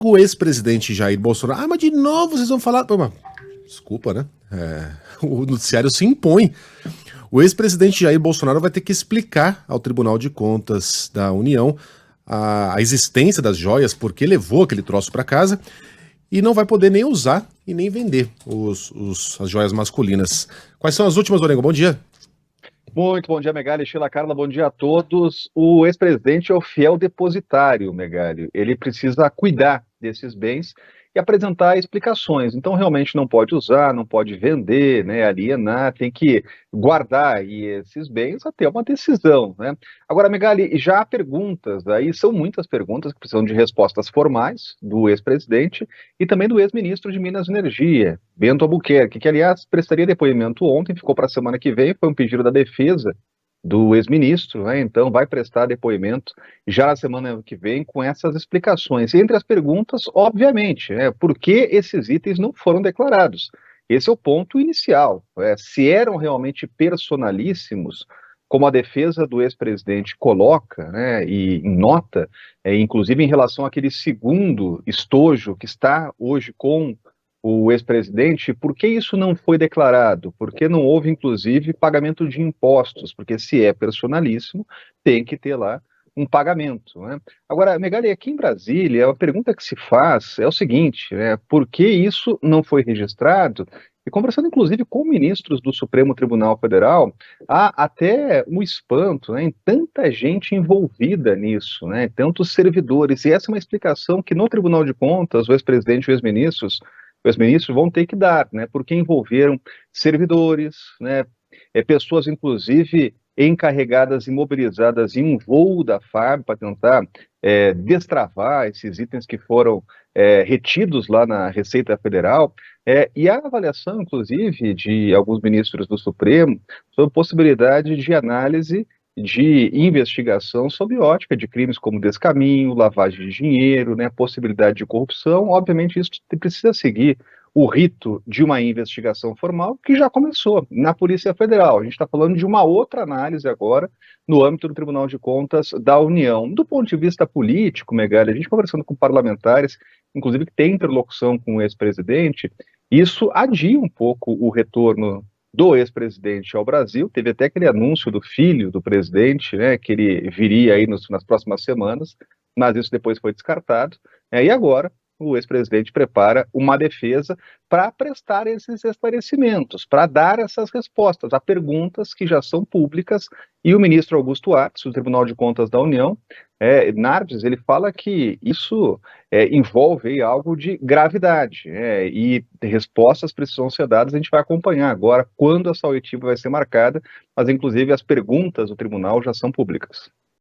O ex-presidente Jair Bolsonaro... mas de novo vocês vão falar... Pô, mas, desculpa, né? O noticiário se impõe. O ex-presidente Jair Bolsonaro vai ter que explicar ao Tribunal de Contas da União a existência das joias, porque levou aquele troço para casa, e não vai poder nem usar e nem vender as joias masculinas. Quais são as últimas, Orengo? Bom dia. Muito bom dia, Megali, Sheila, Carla, bom dia a todos. O ex-presidente é o fiel depositário, Megali. Ele precisa cuidar desses bens e apresentar explicações. Então, realmente não pode usar, não pode vender, né, alienar, tem que guardar aí esses bens até uma decisão, né? Agora, Megali, já há perguntas, aí são muitas perguntas que precisam de respostas formais do ex-presidente e também do ex-ministro de Minas e Energia, Bento Albuquerque, que, aliás, prestaria depoimento ontem, ficou para a semana que vem, foi um pedido da defesa do ex-ministro, né? Então vai prestar depoimento já na semana que vem com essas explicações. Entre as perguntas, obviamente, por que esses itens não foram declarados? Esse é o ponto inicial. Se eram realmente personalíssimos, como a defesa do ex-presidente coloca, né, e em nota, inclusive em relação àquele segundo estojo que está hoje com o ex-presidente, por que isso não foi declarado? Por que não houve, inclusive, pagamento de impostos? Porque se é personalíssimo, tem que ter lá um pagamento, né? Agora, Megali, aqui em Brasília, a pergunta que se faz é o seguinte, né? Por que isso não foi registrado? E conversando, inclusive, com ministros do Supremo Tribunal Federal, há até um espanto, né, em tanta gente envolvida nisso, né? Tantos servidores. E essa é uma explicação que no Tribunal de Contas, o ex-presidente e os ministros vão ter que dar, né, porque envolveram servidores, né, pessoas, inclusive, encarregadas e mobilizadas em um voo da FAB para tentar destravar esses itens que foram retidos lá na Receita Federal, e a avaliação, inclusive, de alguns ministros do Supremo sobre possibilidade de análise de investigação sob ótica de crimes como descaminho, lavagem de dinheiro, né, possibilidade de corrupção. Obviamente, isso precisa seguir o rito de uma investigação formal que já começou na Polícia Federal. A gente está falando de uma outra análise agora no âmbito do Tribunal de Contas da União. Do ponto de vista político, Megali, a gente conversando com parlamentares, inclusive que tem interlocução com o ex-presidente, isso adia um pouco o retorno do ex-presidente ao Brasil. Teve até aquele anúncio do filho do presidente, né, que ele viria aí nas próximas semanas, mas isso depois foi descartado. E agora o ex-presidente prepara uma defesa para prestar esses esclarecimentos, para dar essas respostas a perguntas que já são públicas, e o ministro Augusto Aras, do Tribunal de Contas da União, Nardes, ele fala que isso envolve aí algo de gravidade, e respostas precisam ser dadas. A gente vai acompanhar agora quando essa oitiva vai ser marcada, mas inclusive as perguntas do tribunal já são públicas.